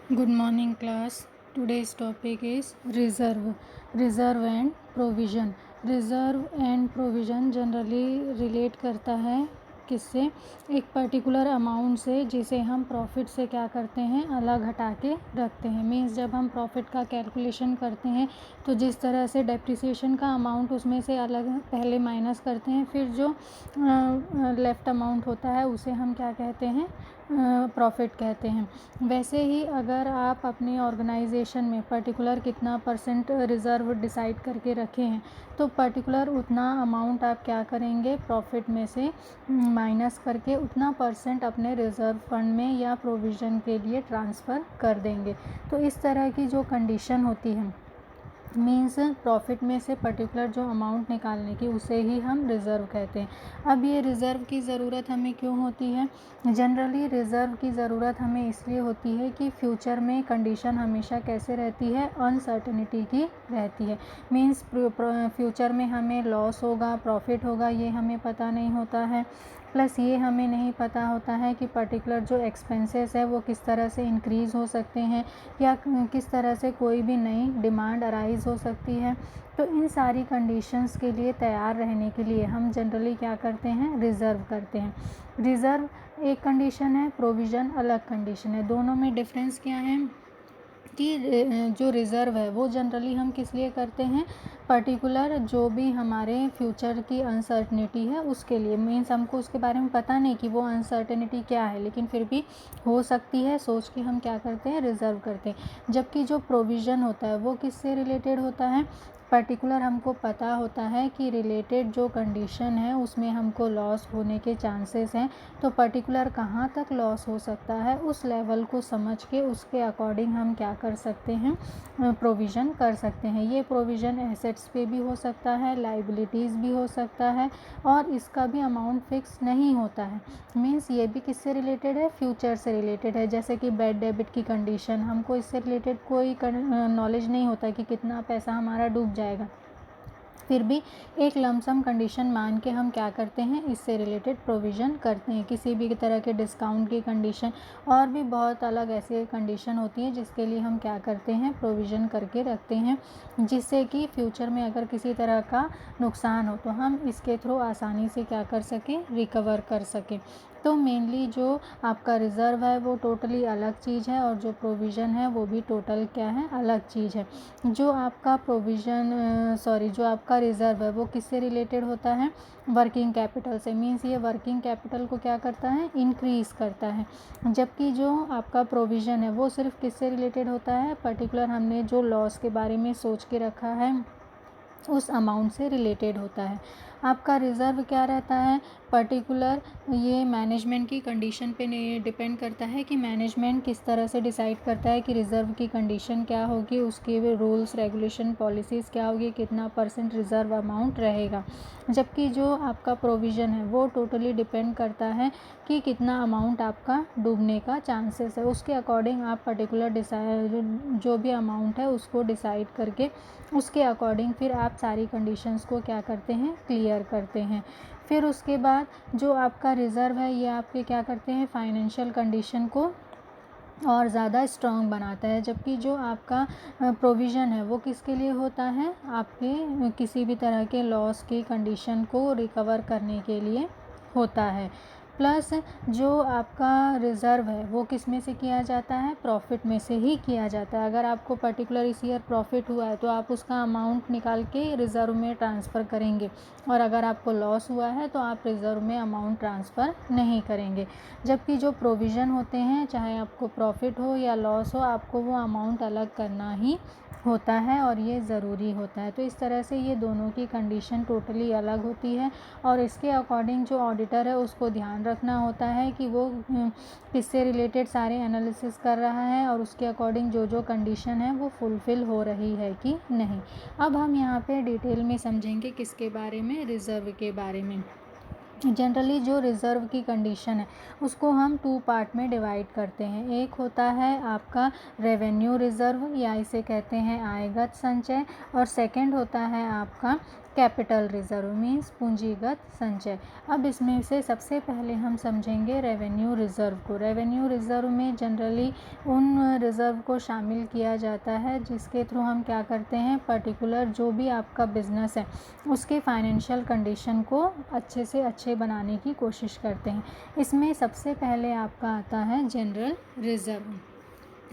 Good morning, class. Today's topic is reserve. Reserve and provision. Reserve and provision generally relate करता है किससे, एक particular amount से जिसे हम प्रॉफिट से क्या करते हैं, अलग हटा के रखते हैं। मीन्स जब हम प्रॉफिट का कैलकुलेशन करते हैं तो जिस तरह से डेप्रिसिएशन का अमाउंट उसमें से अलग पहले माइनस करते हैं, फिर जो लेफ़्ट अमाउंट होता है उसे हम क्या कहते हैं, प्रॉफिट कहते हैं। वैसे ही अगर आप अपनी ऑर्गेनाइजेशन में पर्टिकुलर कितना परसेंट रिज़र्व डिसाइड करके रखे हैं तो पर्टिकुलर उतना अमाउंट आप क्या करेंगे, प्रॉफिट में से माइनस करके उतना परसेंट अपने रिज़र्व फंड में या प्रोविज़न के लिए ट्रांसफ़र कर देंगे। तो इस तरह की जो कंडीशन होती है, मीन्स प्रॉफिट में से पर्टिकुलर जो अमाउंट निकालने की, उसे ही हम रिज़र्व कहते हैं। अब ये रिज़र्व की ज़रूरत हमें क्यों होती है? जनरली रिज़र्व की ज़रूरत हमें इसलिए होती है कि फ्यूचर में कंडीशन हमेशा कैसे रहती है, अनसर्टेनिटी की रहती है। मीन्स फ्यूचर में हमें लॉस होगा, प्रॉफिट होगा, ये हमें पता नहीं होता है। प्लस ये हमें नहीं पता होता है कि पर्टिकुलर जो एक्सपेंसेस है वो किस तरह से इंक्रीज़ हो सकते हैं या किस तरह से कोई भी नई डिमांड अराइज़ हो सकती है। तो इन सारी कंडीशंस के लिए तैयार रहने के लिए हम जनरली क्या करते हैं, रिज़र्व करते हैं। रिज़र्व एक कंडीशन है, प्रोविज़न अलग कंडीशन है। दोनों में डिफरेंस क्या है कि जो रिज़र्व है वो जनरली हम किस लिए करते हैं, पर्टिकुलर जो भी हमारे फ्यूचर की अनसर्टनिटी है उसके लिए। मीन्स हमको उसके बारे में पता नहीं कि वो अनसर्टेनिटी क्या है, लेकिन फिर भी हो सकती है सोच के हम क्या करते हैं, रिज़र्व करते हैं। जबकि जो प्रोविज़न होता है वो किससे रिलेटेड होता है, पर्टिकुलर हमको पता होता है कि रिलेटेड जो कंडीशन है उसमें हमको लॉस होने के चांसेस हैं, तो पर्टिकुलर कहाँ तक लॉस हो सकता है उस लेवल को समझ के उसके अकॉर्डिंग हम क्या कर सकते हैं, प्रोविज़न कर सकते हैं। ये प्रोविज़न एसेट्स पे भी हो सकता है, लाइबिलिटीज़ भी हो सकता है, और इसका भी अमाउंट फिक्स नहीं होता है। मीन्स ये भी किससे रिलेटेड है, फ्यूचर से रिलेटेड है। जैसे कि बैड डेबिट की कंडीशन, हमको इससे रिलेटेड कोई नॉलेज नहीं होता कि कितना पैसा हमारा डूब जाएगा, फिर भी एक लमसम कंडीशन मान के हम क्या करते हैं, इससे रिलेटेड प्रोविज़न करते हैं। किसी भी तरह के डिस्काउंट की कंडीशन और भी बहुत अलग ऐसी कंडीशन होती है जिसके लिए हम क्या करते हैं, प्रोविज़न करके रखते हैं, जिससे कि फ्यूचर में अगर किसी तरह का नुकसान हो तो हम इसके थ्रू आसानी से क्या कर सकें, रिकवर कर सकें। तो मेनली जो आपका रिज़र्व है वो टोटली अलग चीज़ है और जो प्रोविज़न है वो भी टोटल क्या है, अलग चीज़ है। जो आपका जो आपका रिज़र्व है वो किससे रिलेटेड होता है, वर्किंग कैपिटल से। मीन्स ये वर्किंग कैपिटल को क्या करता है, इंक्रीज़ करता है। जबकि जो आपका प्रोविज़न है वो सिर्फ किससे रिलेटेड होता है, पर्टिकुलर हमने जो लॉस के बारे में सोच के रखा है उस अमाउंट से रिलेटेड होता है। आपका रिज़र्व क्या रहता है, पर्टिकुलर ये मैनेजमेंट की कंडीशन पे डिपेंड करता है कि मैनेजमेंट किस तरह से डिसाइड करता है कि रिज़र्व की कंडीशन क्या होगी, उसके रूल्स रेगुलेशन पॉलिसीज़ क्या होगी, कितना परसेंट रिज़र्व अमाउंट रहेगा। जबकि जो आपका प्रोविज़न है वो टोटली डिपेंड करता है कि कितना अमाउंट आपका डूबने का चांसेस है। उसके अकॉर्डिंग आप पर्टिकुलर जो भी अमाउंट है उसको डिसाइड करके उसके अकॉर्डिंग फिर आप सारी कंडीशंस को क्या करते हैं, क्लियर करते हैं। फिर उसके बाद जो आपका रिज़र्व है ये आपके क्या करते हैं, फाइनेंशियल कंडीशन को और ज़्यादा स्ट्रॉन्ग बनाता है। जबकि जो आपका प्रोविज़न है वो किसके लिए होता है, आपके किसी भी तरह के लॉस की कंडीशन को रिकवर करने के लिए होता है। प्लस जो आपका रिज़र्व है वो किस में से किया जाता है, प्रॉफिट में से ही किया जाता है। अगर आपको पर्टिकुलर इस ईयर प्रॉफिट हुआ है तो आप उसका अमाउंट निकाल के रिज़र्व में ट्रांसफ़र करेंगे, और अगर आपको लॉस हुआ है तो आप रिज़र्व में अमाउंट ट्रांसफ़र नहीं करेंगे। जबकि जो प्रोविज़न होते हैं, चाहे आपको प्रॉफिट हो या लॉस हो, आपको वो अमाउंट अलग करना ही होता है और ये ज़रूरी होता है। तो इस तरह से ये दोनों की कंडीशन टोटली अलग होती है, और इसके अकॉर्डिंग जो ऑडिटर है उसको ध्यान रखना होता है कि वो किससे रिलेटेड सारे एनालिसिस कर रहा है और उसके अकॉर्डिंग जो जो कंडीशन है वो फुलफ़िल हो रही है कि नहीं। अब हम यहाँ पे डिटेल में समझेंगे किसके बारे में, रिज़र्व के बारे में। जनरली जो रिज़र्व की कंडीशन है उसको हम 2 पार्ट में डिवाइड करते हैं। एक होता है आपका रेवेन्यू रिज़र्व या इसे कहते हैं आयगत संचय, और सेकंड होता है आपका कैपिटल रिजर्व मीन्स पूंजीगत संचय। अब इसमें से सबसे पहले हम समझेंगे रेवेन्यू रिजर्व को। रेवेन्यू रिजर्व में जनरली उन रिजर्व को शामिल किया जाता है जिसके थ्रू हम क्या करते हैं, पर्टिकुलर जो भी आपका बिजनेस है उसके फाइनेंशियल कंडीशन को अच्छे से अच्छे बनाने की कोशिश करते हैं। इसमें सबसे पहले आपका आता है जनरल रिजर्व,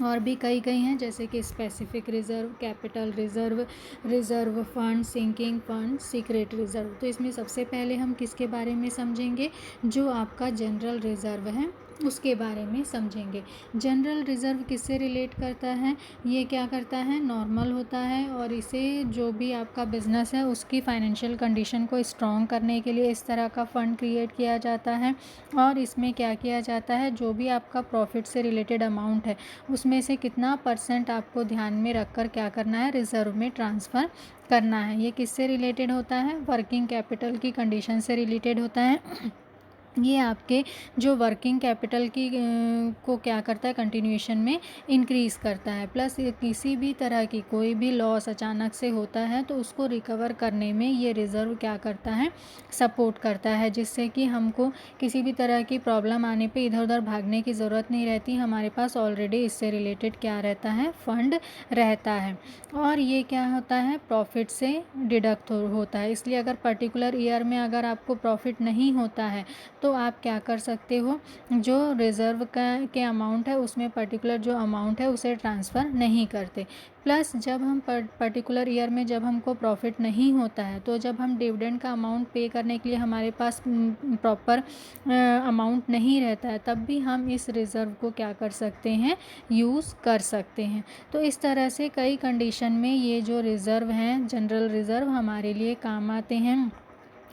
और भी कई हैं जैसे कि specific reserve, capital reserve, reserve fund, sinking fund, secret reserve. तो इसमें सबसे पहले हम किसके बारे में समझेंगे, जो आपका जनरल रिजर्व है उसके बारे में समझेंगे। जनरल रिजर्व किससे रिलेट करता है, ये क्या करता है, नॉर्मल होता है, और इसे जो भी आपका बिजनेस है उसकी फाइनेंशियल कंडीशन को स्ट्रॉन्ग करने के लिए इस तरह का फ़ंड क्रिएट किया जाता है। और इसमें क्या किया जाता है, जो भी आपका प्रॉफिट से रिलेटेड अमाउंट है उसमें से कितना परसेंट आपको ध्यान में रखकर क्या करना है, रिजर्व में ट्रांसफ़र करना है। ये किससे रिलेटेड होता है, वर्किंग कैपिटल की कंडीशन से रिलेटेड होता है। ये आपके जो वर्किंग कैपिटल की को क्या करता है, कंटिन्यूएशन में इंक्रीज़ करता है। प्लस किसी भी तरह की कोई भी लॉस अचानक से होता है तो उसको रिकवर करने में ये रिज़र्व क्या करता है, सपोर्ट करता है, जिससे कि हमको किसी भी तरह की प्रॉब्लम आने पे इधर उधर भागने की ज़रूरत नहीं रहती। हमारे पास ऑलरेडी इससे रिलेटेड क्या रहता है, फंड रहता है। और ये क्या होता है, प्रॉफिट से डिडक्ट होता है। इसलिए अगर पर्टिकुलर ईयर में अगर आपको प्रॉफिट नहीं होता है तो आप क्या कर सकते हो, जो रिज़र्व के अमाउंट है उसमें पर्टिकुलर जो अमाउंट है उसे ट्रांसफ़र नहीं करते। प्लस जब हम पर्टिकुलर ईयर में जब हमको प्रॉफिट नहीं होता है तो जब हम डिविडेंड का अमाउंट पे करने के लिए हमारे पास प्रॉपर अमाउंट नहीं रहता है, तब भी हम इस रिज़र्व को क्या कर सकते हैं, यूज़ कर सकते हैं। तो इस तरह से कई कंडीशन में ये जो रिज़र्व हैं, जनरल रिज़र्व, हमारे लिए काम आते हैं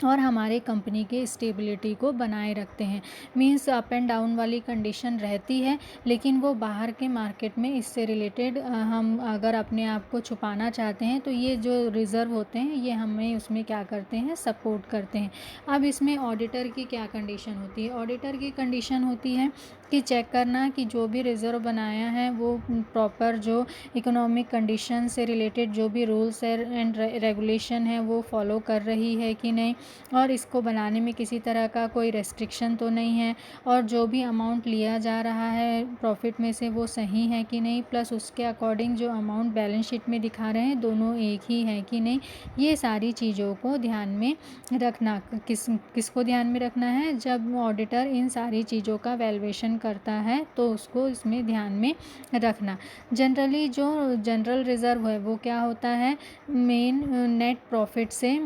और हमारे कंपनी के स्टेबिलिटी को बनाए रखते हैं। मींस अप एंड डाउन वाली कंडीशन रहती है, लेकिन वो बाहर के मार्केट में इससे रिलेटेड हम अगर अपने आप को छुपाना चाहते हैं तो ये जो रिज़र्व होते हैं ये हमें उसमें क्या करते हैं, सपोर्ट करते हैं। अब इसमें ऑडिटर की क्या कंडीशन होती है, ऑडिटर की कंडीशन होती है कि चेक करना कि जो भी रिज़र्व बनाया है वो प्रॉपर जो इकोनॉमिक कंडीशन से रिलेटेड जो भी रूल्स एंड रेगुलेशन है वो फॉलो कर रही है कि नहीं, और इसको बनाने में किसी तरह का कोई रेस्ट्रिक्शन तो नहीं है, और जो भी अमाउंट लिया जा रहा है प्रॉफिट में से वो सही है कि नहीं, प्लस उसके अकॉर्डिंग जो अमाउंट बैलेंस शीट में दिखा रहे हैं दोनों एक ही है कि नहीं। ये सारी चीज़ों को ध्यान में रखना, किसको ध्यान में रखना है, जब ऑडिटर इन सारी चीज़ों का वैल्यूएशन करता है तो उसको इसमें ध्यान में रखना। जनरली जो जनरल रिज़र्व है वो क्या होता है, मेन नेट प्रॉफिट से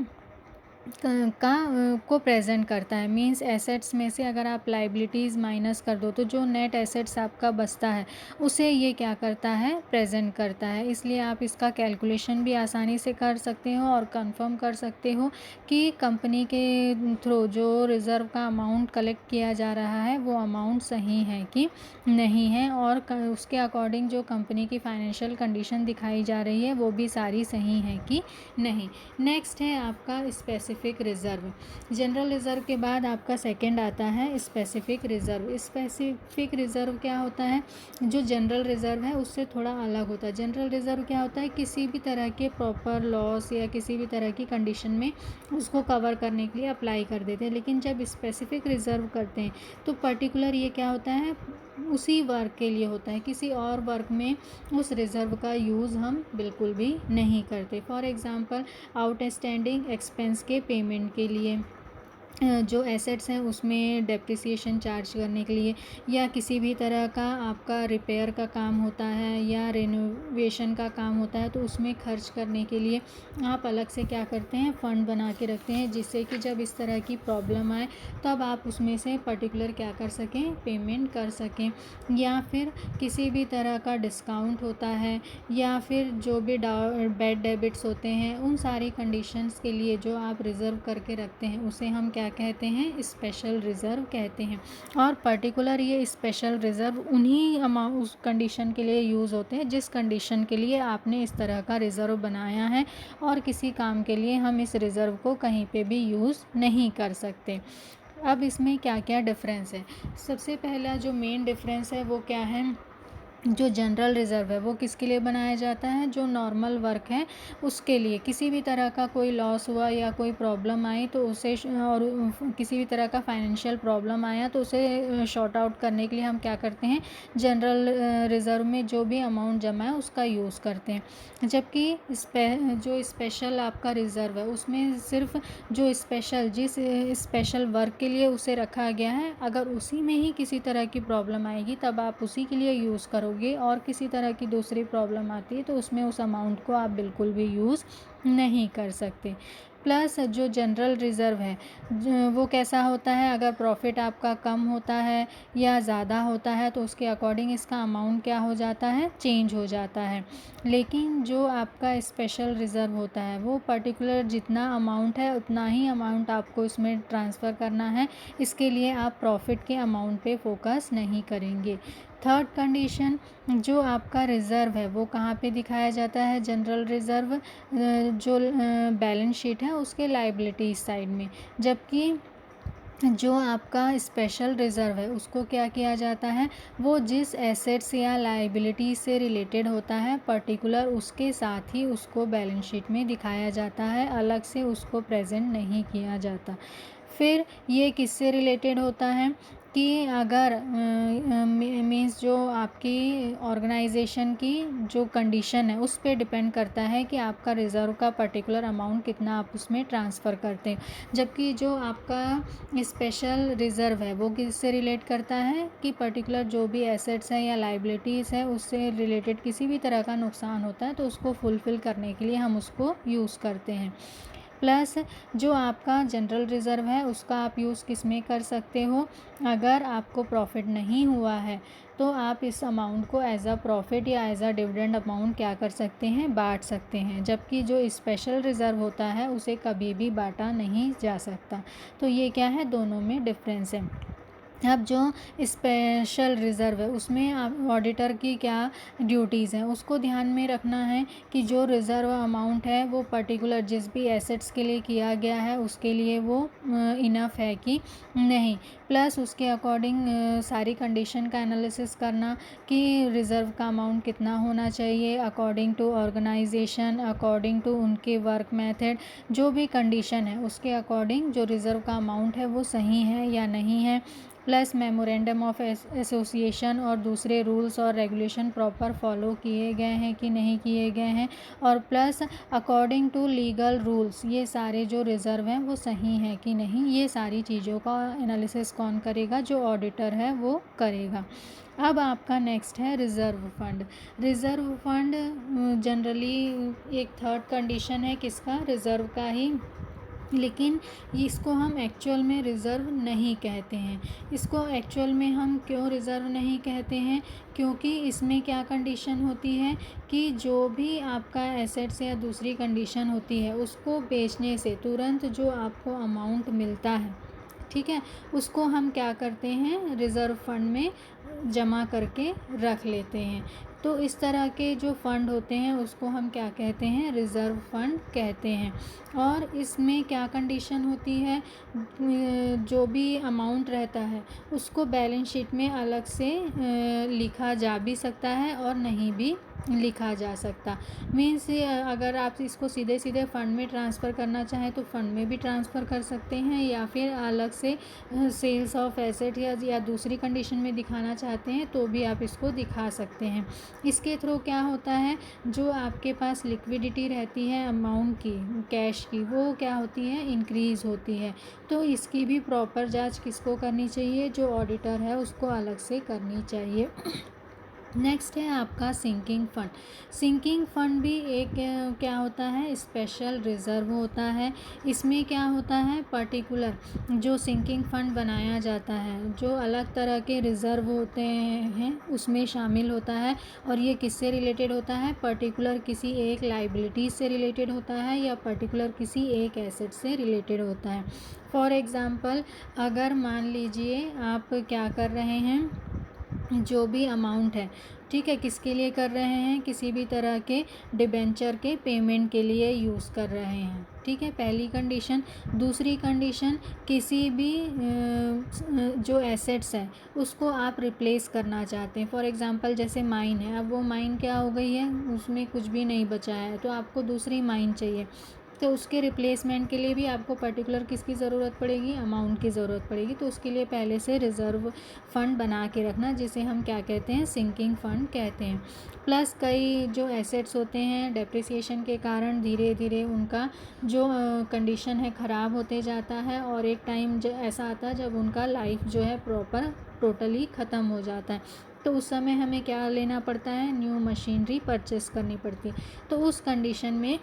को प्रेजेंट करता है। मींस एसेट्स में से अगर आप लाइबिलिटीज़ माइनस कर दो तो जो नेट एसेट्स आपका बचता है उसे ये क्या करता है, प्रेजेंट करता है। इसलिए आप इसका कैलकुलेशन भी आसानी से कर सकते हो और कंफर्म कर सकते हो कि कंपनी के थ्रू जो रिज़र्व का अमाउंट कलेक्ट किया जा रहा है वो अमाउंट सही है कि नहीं है, और उसके अकॉर्डिंग जो कंपनी की फाइनेंशियल कंडीशन दिखाई जा रही है वो भी सारी सही है कि नहीं। नेक्स्ट है आपका स्पेसिफिक रिज़र्व। जनरल रिज़र्व के बाद आपका सेकंड आता है स्पेसिफिक रिज़र्व। स्पेसिफिक रिज़र्व क्या होता है, जो जनरल रिज़र्व है उससे थोड़ा अलग होता है। जनरल रिज़र्व क्या होता है, किसी भी तरह के प्रॉपर लॉस या किसी भी तरह की कंडीशन में उसको कवर करने के लिए अप्लाई कर देते हैं। लेकिन जब स्पेसिफिक रिज़र्व करते हैं तो पर्टिकुलर ये क्या होता है, उसी वर्क के लिए होता है, किसी और वर्क में उस रिज़र्व का यूज़ हम बिल्कुल भी नहीं करते। फॉर एग्ज़ाम्पल आउटस्टैंडिंग एक्सपेंस के पेमेंट के लिए, जो एसेट्स हैं उसमें डेप्रिसिएशन चार्ज करने के लिए, या किसी भी तरह का आपका रिपेयर का काम होता है या रेनोवेशन का काम होता है तो उसमें खर्च करने के लिए आप अलग से क्या करते हैं, फ़ंड बना के रखते हैं, जिससे कि जब इस तरह की प्रॉब्लम आए तब आप उसमें से पर्टिकुलर क्या कर सकें, पेमेंट कर सकें। या फिर किसी भी तरह का डिस्काउंट होता है या फिर जो भी बैड डेबिट्स होते हैं, उन सारी कंडीशंस के लिए जो आप रिज़र्व करके रखते हैं उसे हम क्या कहते हैं, स्पेशल रिज़र्व कहते हैं। और पर्टिकुलर ये स्पेशल रिज़र्व उन्हीं अमाउंट उस कंडीशन के लिए यूज़ होते हैं जिस कंडीशन के लिए आपने इस तरह का रिज़र्व बनाया है, और किसी काम के लिए हम इस रिज़र्व को कहीं पे भी यूज़ नहीं कर सकते। अब इसमें क्या क्या डिफरेंस है, सबसे पहला जो मेन डिफरेंस है वो क्या है, जो जनरल रिज़र्व है वो किसके लिए बनाया जाता है, जो नॉर्मल वर्क है उसके लिए। किसी भी तरह का कोई लॉस हुआ या कोई प्रॉब्लम आई तो उसे और किसी भी तरह का फाइनेंशियल प्रॉब्लम आया तो उसे शॉर्ट आउट करने के लिए हम क्या करते हैं, जनरल रिज़र्व में जो भी अमाउंट जमा है उसका यूज़ करते हैं। जबकि जो स्पेशल आपका रिज़र्व है उसमें सिर्फ जो जिस स्पेशल वर्क के लिए उसे रखा गया है, अगर उसी में ही किसी तरह की प्रॉब्लम आएगी तब आप उसी के लिए यूज़ करोगे, और किसी तरह की दूसरी प्रॉब्लम आती है तो उसमें उस अमाउंट को आप बिल्कुल भी यूज़ नहीं कर सकते। प्लस जो जनरल रिज़र्व है वो कैसा होता है, अगर प्रॉफिट आपका कम होता है या ज़्यादा होता है तो उसके अकॉर्डिंग इसका अमाउंट क्या हो जाता है, चेंज हो जाता है। लेकिन जो आपका स्पेशल रिज़र्व होता है वो पर्टिकुलर जितना अमाउंट है उतना ही अमाउंट आपको इसमें ट्रांसफ़र करना है, इसके लिए आप प्रॉफिट के अमाउंट पे फोकस नहीं करेंगे। थर्ड कंडीशन, जो आपका रिज़र्व है वो कहाँ पे दिखाया जाता है, जनरल रिज़र्व जो बैलेंस शीट है उसके लायबिलिटीज़ साइड में। जबकि जो आपका स्पेशल रिज़र्व है उसको क्या किया जाता है, वो जिस एसेट्स या लायबिलिटी से रिलेटेड होता है पर्टिकुलर उसके साथ ही उसको बैलेंस शीट में दिखाया जाता है, अलग से उसको प्रेजेंट नहीं किया जाता। फिर ये किससे रिलेटेड होता है कि अगर मीन्स जो आपकी ऑर्गेनाइजेशन की जो कंडीशन है उस पे डिपेंड करता है कि आपका रिज़र्व का पर्टिकुलर अमाउंट कितना आप उसमें ट्रांसफ़र करते हैं। जबकि जो आपका स्पेशल रिज़र्व है वो किससे रिलेट करता है कि पर्टिकुलर जो भी एसेट्स हैं या लाइबिलिटीज़ है उससे रिलेटेड किसी भी तरह का नुकसान होता है तो उसको फुलफ़िल करने के लिए हम उसको यूज़ करते हैं। प्लस जो आपका जनरल रिज़र्व है उसका आप यूज़ किस में कर सकते हो, अगर आपको प्रॉफिट नहीं हुआ है तो आप इस अमाउंट को एज अ प्रॉफिट या एज अ डिविडेंड अमाउंट क्या कर सकते हैं, बांट सकते हैं। जबकि जो स्पेशल रिज़र्व होता है उसे कभी भी बांटा नहीं जा सकता। तो ये क्या है, दोनों में डिफरेंस है। अब जो स्पेशल रिज़र्व है उसमें आप ऑडिटर की क्या ड्यूटीज़ हैं उसको ध्यान में रखना है कि जो रिज़र्व अमाउंट है वो पर्टिकुलर जिस भी एसेट्स के लिए किया गया है उसके लिए वो इनफ है कि नहीं। प्लस उसके अकॉर्डिंग सारी कंडीशन का एनालिसिस करना कि रिज़र्व का अमाउंट कितना होना चाहिए according to organization, according to उनके वर्क मेथड, जो भी कंडीशन है उसके अकॉर्डिंग जो रिज़र्व का अमाउंट है वो सही है या नहीं है। प्लस मेमोरेंडम ऑफ एसोसिएशन और दूसरे रूल्स और रेगुलेशन प्रॉपर फॉलो किए गए हैं कि नहीं किए गए हैं, और plus according to legal rules ये सारे जो रिज़र्व हैं वो सही हैं कि नहीं। ये सारी चीज़ों का एनालिसिस कौन करेगा, जो ऑडिटर है वो करेगा। अब आपका नेक्स्ट है reserve fund. Reserve fund generally एक थर्ड कंडीशन है किसका, रिज़र्व का ही, लेकिन इसको हम एक्चुअल में रिज़र्व नहीं कहते हैं। इसको एक्चुअल में हम क्यों रिज़र्व नहीं कहते हैं, क्योंकि इसमें क्या कंडीशन होती है कि जो भी आपका एसेट्स या दूसरी कंडीशन होती है उसको बेचने से तुरंत जो आपको अमाउंट मिलता है, ठीक है, उसको हम क्या करते हैं, रिज़र्व फंड में जमा करके रख लेते हैं। तो इस तरह के जो फ़ंड होते हैं उसको हम क्या कहते हैं, रिज़र्व फंड कहते हैं। और इसमें क्या कंडीशन होती है, जो भी अमाउंट रहता है उसको बैलेंस शीट में अलग से लिखा जा भी सकता है और नहीं भी लिखा जा सकता। मीन्स अगर आप इसको सीधे सीधे फ़ंड में ट्रांसफ़र करना चाहें तो फ़ंड में भी ट्रांसफ़र कर सकते हैं, या फिर अलग से सेल्स ऑफ एसेट या दूसरी कंडीशन में दिखाना चाहते हैं तो भी आप इसको दिखा सकते हैं। इसके थ्रू क्या होता है, जो आपके पास लिक्विडिटी रहती है अमाउंट की, कैश की, वो क्या होती है, इंक्रीज़ होती है। तो इसकी भी प्रॉपर जांच किसको करनी चाहिए, जो ऑडिटर है उसको अलग से करनी चाहिए। नेक्स्ट है आपका सिंकिंग फ़ंड। सिंकिंग फ़ंड भी एक क्या होता है, स्पेशल रिज़र्व होता है। इसमें क्या होता है, पर्टिकुलर जो सिंकिंग फ़ंड बनाया जाता है जो अलग तरह के रिज़र्व होते हैं उसमें शामिल होता है, और ये किससे रिलेटेड होता है, पर्टिकुलर किसी एक लाइबिलिटी से रिलेटेड होता है या पर्टिकुलर किसी एक एसेट से रिलेटेड होता है। फॉर एग्ज़ाम्पल, अगर मान लीजिए आप क्या कर रहे हैं, जो भी अमाउंट है, ठीक है, किसके लिए कर रहे हैं, किसी भी तरह के डिबेंचर के पेमेंट के लिए यूज़ कर रहे हैं, ठीक है, पहली कंडीशन। दूसरी कंडीशन, किसी भी जो एसेट्स है उसको आप रिप्लेस करना चाहते हैं। फॉर एग्जांपल जैसे माइन है, अब वो माइन क्या हो गई है, उसमें कुछ भी नहीं बचा है, तो आपको दूसरी माइन चाहिए, तो उसके रिप्लेसमेंट के लिए भी आपको पर्टिकुलर किसकी ज़रूरत पड़ेगी, अमाउंट की ज़रूरत पड़ेगी। तो उसके लिए पहले से रिज़र्व फंड बना के रखना, जिसे हम क्या कहते हैं, सिंकिंग फंड कहते हैं। प्लस कई जो एसेट्स होते हैं डेप्रिसिएशन के कारण धीरे धीरे उनका जो कंडीशन है ख़राब होते जाता है, और एक टाइम ऐसा आता है जब उनका लाइफ जो है प्रॉपर टोटली ख़त्म हो जाता है, तो उस समय हमें क्या लेना पड़ता है, न्यू मशीनरी परचेस करनी पड़ती है। तो उस कंडीशन में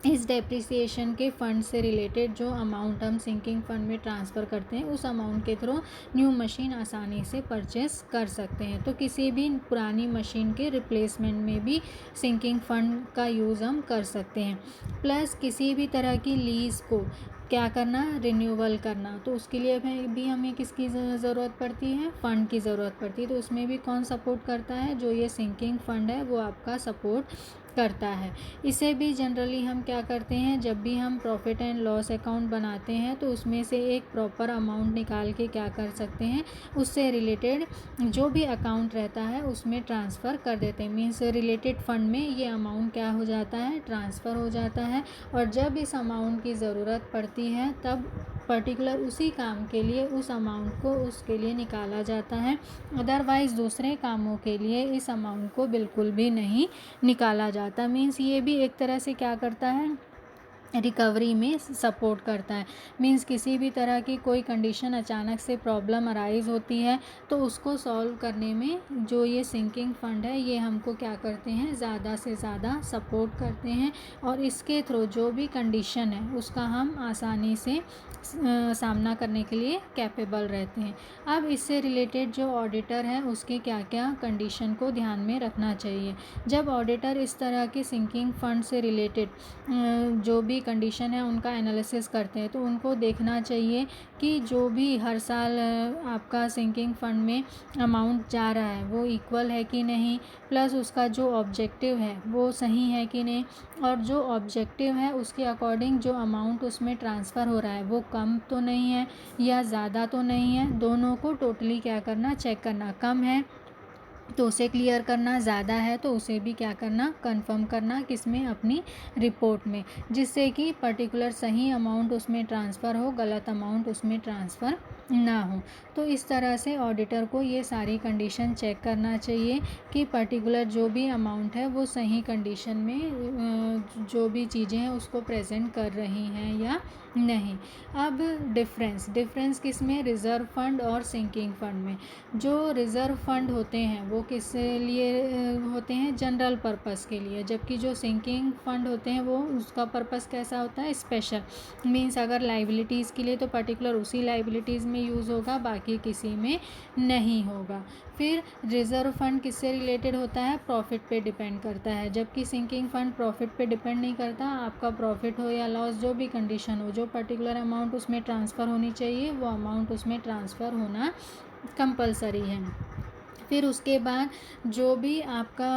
इस डेप्रिसिएशन के फंड से रिलेटेड जो अमाउंट हम सिंकिंग फंड में ट्रांसफ़र करते हैं, उस अमाउंट के थ्रू न्यू मशीन आसानी से परचेस कर सकते हैं। तो किसी भी पुरानी मशीन के रिप्लेसमेंट में भी सिंकिंग फंड का यूज़ हम कर सकते हैं। प्लस किसी भी तरह की लीज़ को क्या करना, रिन्यूअल करना, तो उसके लिए भी हमें किसकी ज़रूरत पड़ती है, फ़ंड की ज़रूरत पड़ती है। तो उसमें भी कौन सपोर्ट करता है, जो ये सिंकिंग फंड है वो आपका सपोर्ट करता है। इसे भी जनरली हम क्या करते हैं, जब भी हम प्रॉफिट एंड लॉस अकाउंट बनाते हैं तो उसमें से एक प्रॉपर अमाउंट निकाल के क्या कर सकते हैं, उससे रिलेटेड जो भी अकाउंट रहता है उसमें ट्रांसफ़र कर देते हैं। मीन्स रिलेटेड फ़ंड में ये अमाउंट क्या हो जाता है, ट्रांसफ़र हो जाता है, और जब इस अमाउंट की ज़रूरत पड़ती है तब पर्टिकुलर उसी काम के लिए उस अमाउंट को उसके लिए निकाला जाता है। अदरवाइज़ दूसरे कामों के लिए इस अमाउंट को बिल्कुल भी नहीं निकाला जाता। मीन्स ये भी एक तरह से क्या करता है, रिकवरी में सपोर्ट करता है। मीन्स किसी भी तरह की कोई कंडीशन अचानक से प्रॉब्लम अराइज होती है तो उसको सॉल्व करने में जो ये सिंकिंग फंड है ये हमको क्या करते हैं, ज़्यादा से ज़्यादा सपोर्ट करते हैं, और इसके थ्रू जो भी कंडीशन है उसका हम आसानी से सामना करने के लिए कैपेबल रहते हैं। अब इससे रिलेटेड जो ऑडिटर है उसके क्या क्या कंडीशन को ध्यान में रखना चाहिए। जब ऑडिटर इस तरह के सिंकिंग फंड से रिलेटेड जो भी कंडीशन है उनका एनालिसिस करते हैं, तो उनको देखना चाहिए कि जो भी हर साल आपका सिंकिंग फंड में अमाउंट जा रहा है वो इक्वल है कि नहीं, प्लस उसका जो ऑब्जेक्टिव है वो सही है कि नहीं, और जो ऑब्जेक्टिव है उसके अकॉर्डिंग जो अमाउंट उसमें ट्रांसफ़र हो रहा है वो कम तो नहीं है या ज़्यादा तो नहीं है। दोनों को टोटली क्या करना, चेक करना। कम है तो उसे क्लियर करना, ज़्यादा है तो उसे भी क्या करना, कंफर्म करना, किसमें, अपनी रिपोर्ट में, जिससे कि पर्टिकुलर सही अमाउंट उसमें ट्रांसफ़र हो, गलत अमाउंट उसमें ट्रांसफ़र ना हो। तो इस तरह से ऑडिटर को ये सारी कंडीशन चेक करना चाहिए कि पर्टिकुलर जो भी अमाउंट है वो सही कंडीशन में जो भी चीज़ें हैं उसको प्रेजेंट कर रही हैं या नहीं। अब डिफरेंस किस में, रिज़र्व फंड और सिंकिंग फंड में। जो रिज़र्व फंड होते हैं वो किस लिए होते हैं, जनरल पर्पस के लिए, जबकि जो सिंकिंग फंड होते हैं वो उसका पर्पस कैसा होता है, स्पेशल। मीन्स अगर लाइबिलिटीज़ के लिए तो पर्टिकुलर उसी लाइबिलिटीज़ में यूज़ होगा, बाकी किसी में नहीं होगा। फिर रिज़र्व फंड किससे रिलेटेड होता है, प्रॉफिट पे डिपेंड करता है, जबकि सिंकिंग फंड प्रॉफिट पे डिपेंड नहीं करता। आपका प्रॉफिट हो या लॉस, जो भी कंडीशन हो, जो पर्टिकुलर अमाउंट उसमें ट्रांसफ़र होनी चाहिए वो अमाउंट उसमें ट्रांसफ़र होना कंपलसरी है। फिर उसके बाद जो भी आपका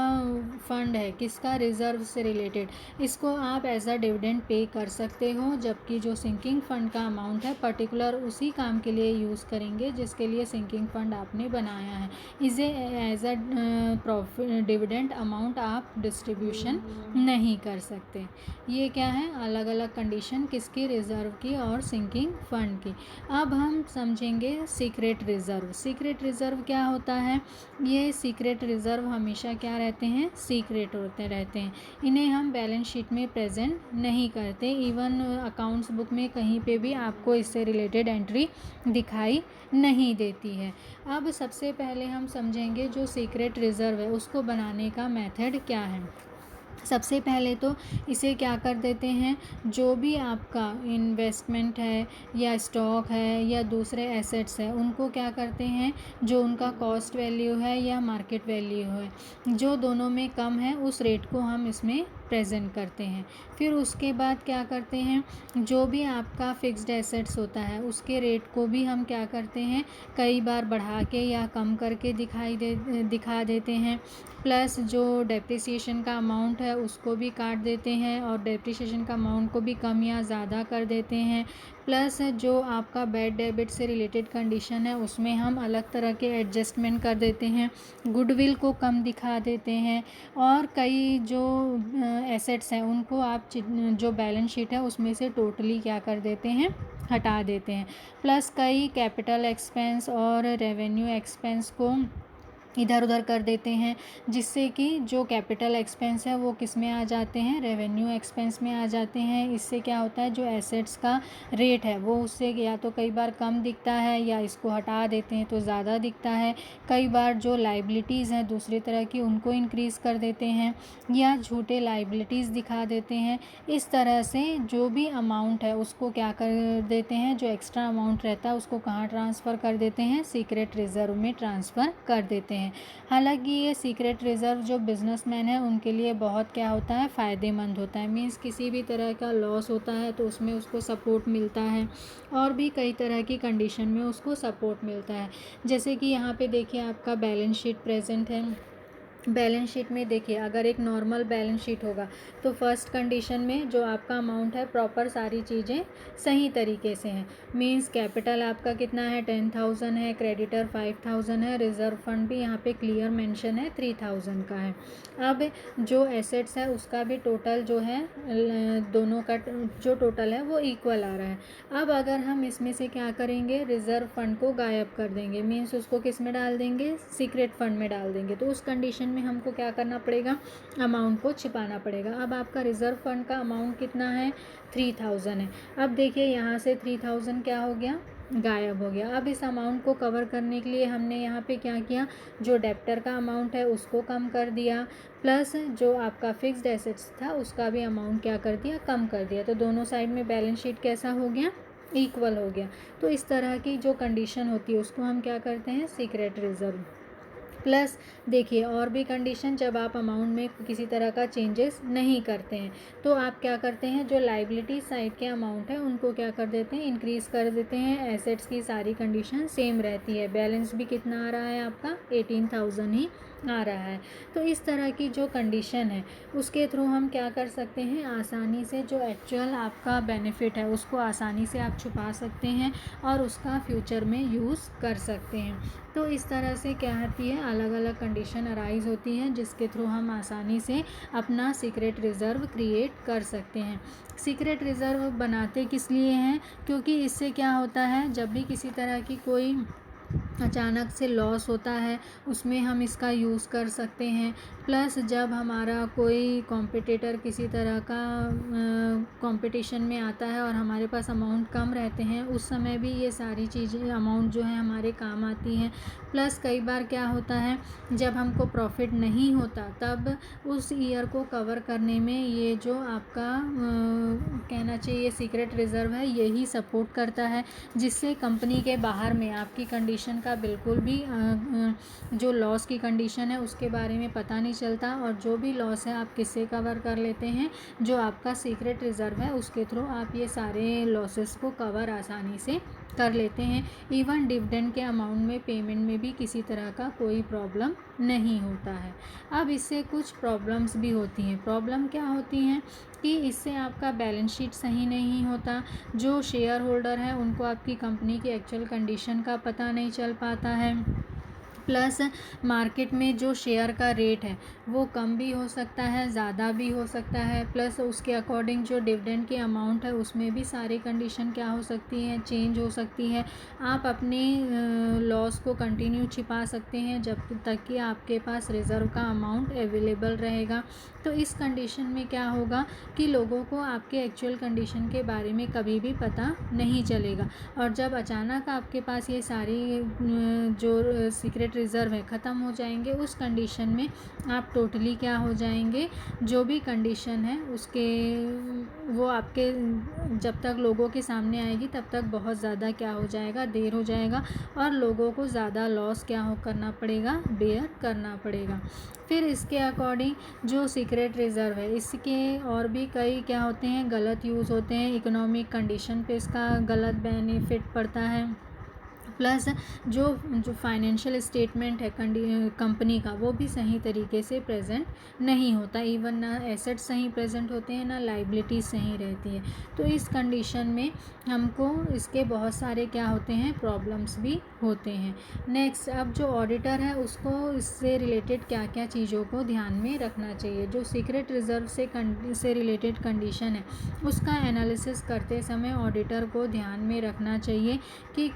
फ़ंड है किसका, रिज़र्व से रिलेटेड, इसको आप एज अ डिविडेंड पे कर सकते हो, जबकि जो सिंकिंग फ़ंड का अमाउंट है पर्टिकुलर उसी काम के लिए यूज़ करेंगे जिसके लिए सिंकिंग फ़ंड आपने बनाया है। इसे as a profit dividend amount आप डिस्ट्रीब्यूशन नहीं कर सकते। ये क्या है, अलग अलग कंडीशन किसकी, रिज़र्व की और सिंकिंग फ़ंड की। अब हम समझेंगे सीक्रेट रिज़र्व। सीक्रेट रिज़र्व क्या होता है, ये सीक्रेट रिज़र्व हमेशा क्या रहते हैं, सीक्रेट होते रहते हैं। इन्हें हम बैलेंस शीट में प्रेजेंट नहीं करते, इवन अकाउंट्स बुक में कहीं पे भी आपको इससे रिलेटेड एंट्री दिखाई नहीं देती है। अब सबसे पहले हम समझेंगे जो सीक्रेट रिज़र्व है उसको बनाने का मेथड क्या है। सबसे पहले तो इसे क्या कर देते हैं, जो भी आपका इन्वेस्टमेंट है या स्टॉक है या दूसरे एसेट्स है उनको क्या करते हैं, जो उनका कॉस्ट वैल्यू है या मार्केट वैल्यू है, जो दोनों में कम है उस रेट को हम इसमें प्रेजेंट करते हैं। फिर उसके बाद क्या करते हैं, जो भी आपका फिक्स्ड एसेट्स होता है उसके रेट को भी हम क्या करते हैं, कई बार बढ़ा के या कम करके दिखा देते हैं। प्लस जो डेप्रिसिएशन का अमाउंट है उसको भी काट देते हैं और डेप्रिसिएशन का अमाउंट को भी कम या ज़्यादा कर देते हैं। प्लस जो आपका बैड डेबिट से रिलेटेड कंडीशन है उसमें हम अलग तरह के एडजस्टमेंट कर देते हैं, गुडविल को कम दिखा देते हैं। और कई जो एसेट्स हैं उनको आप जो बैलेंस शीट है उसमें से टोटली क्या कर देते हैं, हटा देते हैं। प्लस कई कैपिटल एक्सपेंस और रेवेन्यू एक्सपेंस को इधर उधर कर देते हैं, जिससे कि जो कैपिटल एक्सपेंस है वो किस में आ जाते हैं, रेवेन्यू एक्सपेंस में आ जाते हैं। इससे क्या होता है, जो एसेट्स का रेट है वो उससे या तो कई बार कम दिखता है या इसको हटा देते हैं तो ज़्यादा दिखता है। कई बार जो लाइबिलिटीज़ हैं दूसरी तरह की उनको इंक्रीज़ कर देते हैं या झूठे लाइबिलिटीज़ दिखा देते हैं। इस तरह से जो भी अमाउंट है उसको क्या कर देते हैं, जो एक्स्ट्रा अमाउंट रहता है उसको कहाँ ट्रांसफ़र कर देते हैं, सीक्रेट रिज़र्व में ट्रांसफ़र कर देते हैं। हालांकि ये सीक्रेट रिज़र्व जो बिजनेसमैन है उनके लिए बहुत क्या होता है, फ़ायदेमंद होता है। मीन्स किसी भी तरह का लॉस होता है तो उसमें उसको सपोर्ट मिलता है और भी कई तरह की कंडीशन में उसको सपोर्ट मिलता है। जैसे कि यहाँ पे देखिए आपका बैलेंस शीट प्रेजेंट है। बैलेंस शीट में देखिए अगर एक नॉर्मल बैलेंस शीट होगा तो फर्स्ट कंडीशन में जो आपका अमाउंट है प्रॉपर सारी चीज़ें सही तरीके से हैं। मींस कैपिटल आपका कितना है, 10,000 है, क्रेडिटर 5,000 है, रिज़र्व फंड भी यहाँ पे क्लियर मेंशन है 3,000 का है। अब जो एसेट्स है उसका भी टोटल जो है दोनों का जो टोटल है वो इक्वल आ रहा है। अब अगर हम इसमें से क्या करेंगे, रिज़र्व फंड को गायब कर देंगे, मीन्स उसको किस में डाल देंगे, सीक्रेट फंड में डाल देंगे। तो उस कंडीशन में हमको क्या करना पड़ेगा, अमाउंट को छिपाना पड़ेगा। अब आपका रिज़र्व फंड का अमाउंट कितना है, 3,000 है। अब देखिए यहाँ से 3,000 क्या हो गया, गायब हो गया। अब इस अमाउंट को कवर करने के लिए हमने यहाँ पे क्या किया, जो डेप्टर का अमाउंट है उसको कम कर दिया, प्लस जो आपका फिक्स्ड एसेट्स था उसका भी अमाउंट क्या कर दिया, कम कर दिया। तो दोनों साइड में बैलेंस शीट कैसा हो गया, इक्वल हो गया। तो इस तरह की जो कंडीशन होती है उसको हम क्या करते हैं, सीक्रेट रिज़र्व। प्लस देखिए और भी कंडीशन, जब आप अमाउंट में किसी तरह का चेंजेस नहीं करते हैं तो आप क्या करते हैं, जो लाइबिलिटी साइड के अमाउंट है उनको क्या कर देते हैं, इंक्रीज़ कर देते हैं। एसेट्स की सारी कंडीशन सेम रहती है। बैलेंस भी कितना आ रहा है आपका, 18,000 ही आ रहा है। तो इस तरह की जो कंडीशन है उसके थ्रू हम क्या कर सकते हैं, आसानी से जो एक्चुअल आपका बेनिफिट है उसको आसानी से आप छुपा सकते हैं और उसका फ्यूचर में यूज़ कर सकते हैं। तो इस तरह से क्या होती है, अलग अलग कंडीशन अराइज होती हैं जिसके थ्रू हम आसानी से अपना सीक्रेट रिज़र्व क्रिएट कर सकते हैं। सीक्रेट रिज़र्व बनाते किस लिए हैं, क्योंकि इससे क्या होता है, जब भी किसी तरह की कोई अचानक से लॉस होता है उसमें हम इसका यूज़ कर सकते हैं। प्लस जब हमारा कोई कॉम्पिटिटर किसी तरह का कंपटीशन में आता है और हमारे पास अमाउंट कम रहते हैं उस समय भी ये सारी चीज़ें अमाउंट जो है हमारे काम आती हैं। प्लस कई बार क्या होता है, जब हमको प्रॉफिट नहीं होता तब उस ईयर को कवर करने में ये जो आपका कहना चाहिए सीक्रेट रिज़र्व है यही सपोर्ट करता है, जिससे कंपनी के बाहर में आपकी कंडीशन का बिल्कुल भी जो लॉस की कंडीशन है उसके बारे में पता नहीं चलता और जो भी लॉस है आप किससे कवर कर लेते हैं, जो आपका सीक्रेट रिज़र्व है उसके थ्रू आप ये सारे लॉसेस को कवर आसानी से कर लेते हैं। इवन डिविडेंड के अमाउंट में पेमेंट में भी किसी तरह का कोई प्रॉब्लम नहीं होता है। अब इससे कुछ प्रॉब्लम्स भी होती हैं। प्रॉब्लम क्या होती हैं कि इससे आपका बैलेंस शीट सही नहीं होता, जो शेयर होल्डर है उनको आपकी कंपनी की एक्चुअल कंडीशन का पता नहीं चल पाता है। प्लस मार्केट में जो शेयर का रेट है वो कम भी हो सकता है, ज़्यादा भी हो सकता है। प्लस उसके अकॉर्डिंग जो डिविडेंड की अमाउंट है उसमें भी सारी कंडीशन क्या हो सकती है, चेंज हो सकती है। आप अपने लॉस को कंटिन्यू छिपा सकते हैं जब तक कि आपके पास रिज़र्व का अमाउंट अवेलेबल रहेगा। तो इस कंडीशन में क्या होगा कि लोगों को आपके एक्चुअल कंडीशन के बारे में कभी भी पता नहीं चलेगा और जब अचानक आपके पास ये सारी जो सीक्रेट रिज़र्व है ख़त्म हो जाएंगे, उस कंडीशन में आप टोटली क्या हो जाएंगे, जो भी कंडीशन है उसके वो आपके जब तक लोगों के सामने आएगी तब तक बहुत ज़्यादा क्या हो जाएगा, देर हो जाएगा और लोगों को ज़्यादा लॉस क्या हो करना पड़ेगा, बेयर करना पड़ेगा। फिर इसके अकॉर्डिंग जो सीक्रेट रिज़र्व है इसके और भी कई क्या होते हैं, गलत यूज़ होते हैं, इकोनॉमिक कंडीशन पे इसका गलत बेनिफिट पड़ता है। प्लस जो फाइनेंशियल स्टेटमेंट है कंपनी का वो भी सही तरीके से प्रेजेंट नहीं होता, इवन ना एसेट सही प्रेजेंट होते हैं ना लाइबिलिटीज सही रहती है। तो इस कंडीशन में हमको इसके बहुत सारे क्या होते हैं, प्रॉब्लम्स भी होते हैं। नेक्स्ट, अब जो ऑडिटर है उसको इससे रिलेटेड क्या क्या चीज़ों को ध्यान में रखना चाहिए। जो सीक्रेट रिजर्व से रिलेटेड कंडीशन है उसका एनालिसिस करते समय ऑडिटर को ध्यान में रखना चाहिए कि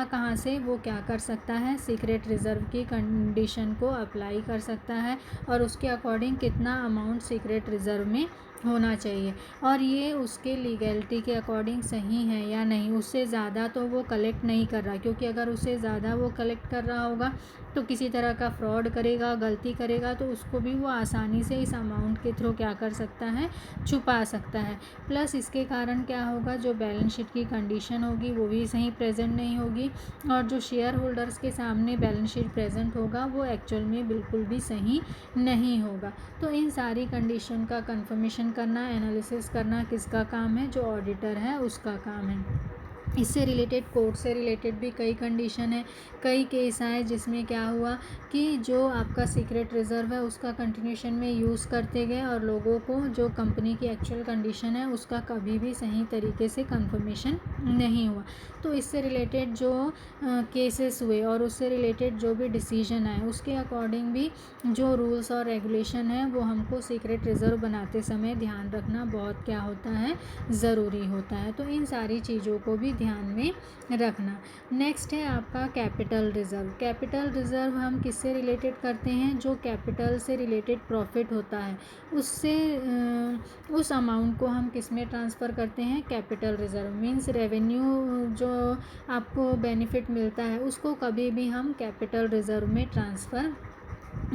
कहाँ से वो क्या कर सकता है, सीक्रेट रिज़र्व की कंडीशन को अप्लाई कर सकता है और उसके अकॉर्डिंग कितना अमाउंट सीक्रेट रिज़र्व में होना चाहिए और ये उसके लीगैलिटी के अकॉर्डिंग सही है या नहीं। उससे ज़्यादा तो वो कलेक्ट नहीं कर रहा, क्योंकि अगर उससे ज़्यादा वो कलेक्ट कर रहा होगा तो किसी तरह का फ्रॉड करेगा, गलती करेगा, तो उसको भी वो आसानी से इस अमाउंट के थ्रू क्या कर सकता है, छुपा सकता है। प्लस इसके कारण क्या होगा, जो बैलेंस शीट की कंडीशन होगी वो भी सही प्रेजेंट नहीं होगी और जो शेयर होल्डर्स के सामने बैलेंस शीट प्रेजेंट होगा वो एक्चुअल में बिल्कुल भी सही नहीं होगा। तो इन सारी कंडीशन का कंफर्मेशन करना, एनालिसिस करना किसका काम है, जो ऑडिटर है उसका काम है। इससे रिलेटेड कोर्ट से रिलेटेड भी कई कंडीशन है, कई केस आए जिसमें क्या हुआ कि जो आपका सीक्रेट रिज़र्व है उसका कंटिन्यूशन में यूज़ करते गए और लोगों को जो कंपनी की एक्चुअल कंडीशन है उसका कभी भी सही तरीके से कंफर्मेशन नहीं हुआ। तो इससे रिलेटेड जो केसेस हुए और उससे रिलेटेड जो भी डिसीजन आए उसके अकॉर्डिंग भी जो रूल्स और रेगुलेशन है वो हमको सीक्रेट रिज़र्व बनाते समय ध्यान रखना बहुत क्या होता है, ज़रूरी होता है। तो इन सारी चीज़ों को भी ध्यान में रखना। नेक्स्ट है आपका कैपिटल रिज़र्व। कैपिटल रिज़र्व हम किससे रिलेटेड करते हैं, जो कैपिटल से रिलेटेड प्रॉफिट होता है उससे उस अमाउंट को हम किस में ट्रांसफ़र करते हैं, कैपिटल रिज़र्व। मीन्स रेवेन्यू जो आपको बेनिफिट मिलता है उसको कभी भी हम कैपिटल रिज़र्व में ट्रांसफ़र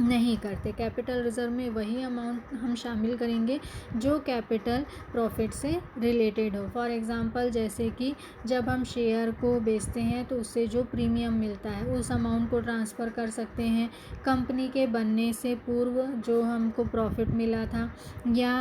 नहीं करते। कैपिटल रिज़र्व में वही अमाउंट हम शामिल करेंगे जो कैपिटल प्रॉफिट से रिलेटेड हो। फॉर एग्ज़ाम्पल जैसे कि जब हम शेयर को बेचते हैं तो उससे जो प्रीमियम मिलता है उस अमाउंट को ट्रांसफ़र कर सकते हैं। कंपनी के बनने से पूर्व जो हमको प्रॉफिट मिला था या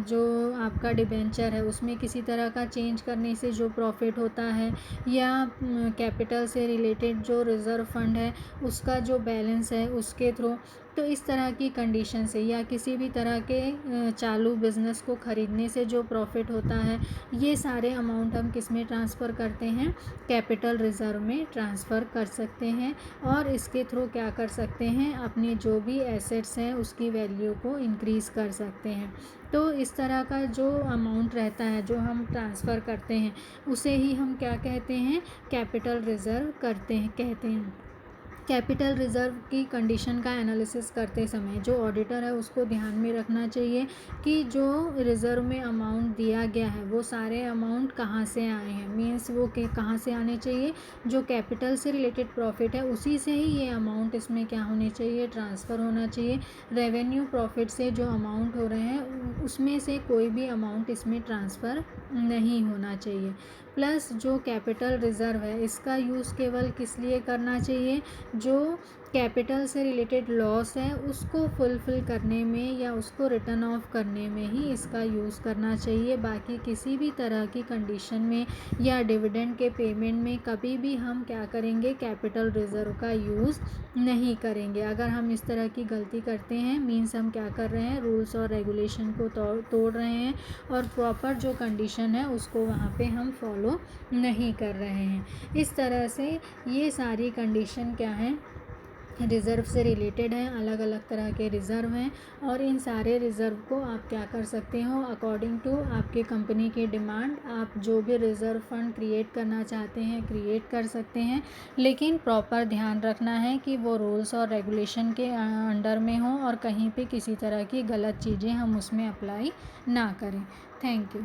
जो आपका डिबेंचर है उसमें किसी तरह का चेंज करने से जो प्रॉफिट होता है या कैपिटल से रिलेटेड जो रिज़र्व फंड है उसका जो बैलेंस है उसके थ्रू, तो इस तरह की कंडीशन से या किसी भी तरह के चालू बिज़नेस को ख़रीदने से जो प्रॉफिट होता है, ये सारे अमाउंट हम किस में ट्रांसफ़र करते हैं, कैपिटल रिज़र्व में ट्रांसफ़र कर सकते हैं और इसके थ्रू क्या कर सकते हैं, अपने जो भी एसेट्स हैं उसकी वैल्यू को इंक्रीज़ कर सकते हैं। तो इस तरह का जो अमाउंट रहता है जो हम ट्रांसफ़र करते हैं उसे ही हम क्या कहते हैं, कैपिटल रिज़र्व कहते हैं। कैपिटल रिज़र्व की कंडीशन का एनालिसिस करते समय जो ऑडिटर है उसको ध्यान में रखना चाहिए कि जो रिज़र्व में अमाउंट दिया गया है वो सारे अमाउंट कहाँ से आए हैं। मीन्स वो कहाँ से आने चाहिए, जो कैपिटल से रिलेटेड प्रॉफिट है उसी से ही ये अमाउंट इसमें क्या होने चाहिए, ट्रांसफ़र होना चाहिए। रेवेन्यू प्रॉफिट से जो अमाउंट हो रहे हैं उसमें से कोई भी अमाउंट इसमें ट्रांसफ़र नहीं होना चाहिए। प्लस जो कैपिटल रिज़र्व है इसका यूज़ केवल किस लिए करना चाहिए, जो कैपिटल से रिलेटेड लॉस है उसको फुलफ़िल करने में या उसको रिटर्न ऑफ करने में ही इसका यूज़ करना चाहिए। बाकी किसी भी तरह की कंडीशन में या डिविडेंड के पेमेंट में कभी भी हम क्या करेंगे, कैपिटल रिज़र्व का यूज़ नहीं करेंगे। अगर हम इस तरह की गलती करते हैं मीन्स हम क्या कर रहे हैं, रूल्स और रेगुलेशन को तोड़ रहे हैं और प्रॉपर जो कंडीशन है उसको वहाँ पे हम फॉलो नहीं कर रहे हैं। इस तरह से ये सारी कंडीशन क्या है, रिज़र्व से रिलेटेड है। अलग अलग तरह के रिज़र्व हैं और इन सारे रिज़र्व को आप क्या कर सकते हो, अकॉर्डिंग टू आपके कंपनी की डिमांड आप जो भी रिज़र्व फंड क्रिएट करना चाहते हैं क्रिएट कर सकते हैं। लेकिन प्रॉपर ध्यान रखना है कि वो रूल्स और रेगुलेशन के अंडर में हो और कहीं पे किसी तरह की गलत चीज़ें हम उसमें अप्लाई ना करें। Thank you.